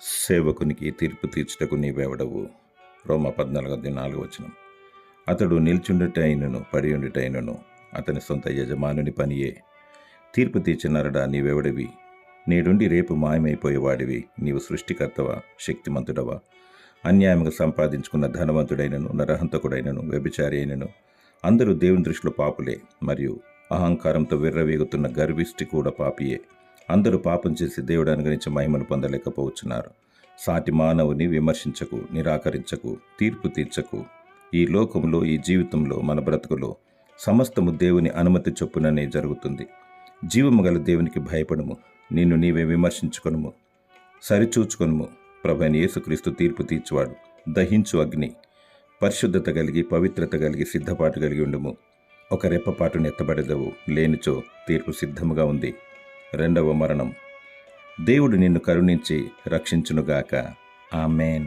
సేవకునికి తీర్పు తీర్చుటకు నీవెవడవు. రోమ 14:4. అతడు నిల్చుండుటైనను పడియుండుటైనను అతని సొంత యజమానుని పనియే. తీర్పు తీర్చు నరుడా నీవెవడివి? నేడుండి రేపు మాయమైపోయేవాడివి. నీవు సృష్టికర్తవా? శక్తిమంతుడవా? అన్యాయంగా సంపాదించుకున్న ధనవంతుడైనను నరహంతకుడైనను వ్యభిచారి అయినను అందరూ దేవుని దృష్టిలో పాపులే. మరియు అహంకారంతో విర్రవీగుతున్న గర్విష్టి కూడా పాపియే. అందరూ పాపం చేసి దేవుడు అనుగ్రహించి మహిమను పొందలేకపోవచ్చున్నారు. సాటి మానవుని విమర్శించకు, నిరాకరించకు, తీర్పు తీర్చకు. ఈ లోకంలో, ఈ జీవితంలో, మన బ్రతుకులో సమస్తము దేవుని అనుమతి చొప్పుననే జరుగుతుంది. జీవము గల దేవునికి భయపడము. నిన్ను నీవే విమర్శించుకొనుము, సరిచూచుకొనుము. ప్రభువైన యేసుక్రీస్తు తీర్పు తీర్చువాడు. దహించు అగ్ని. పరిశుద్ధత కలిగి, పవిత్రత కలిగి, సిద్ధపాటు కలిగి ఉండుము. ఒక రెప్పపాటును ఎత్తబడదవు, లేనిచో తీర్పు సిద్ధముగా ఉంది. రెండవ మరణం. దేవుడు నిన్ను కరుణించి రక్షించునుగాక. ఆమేన్.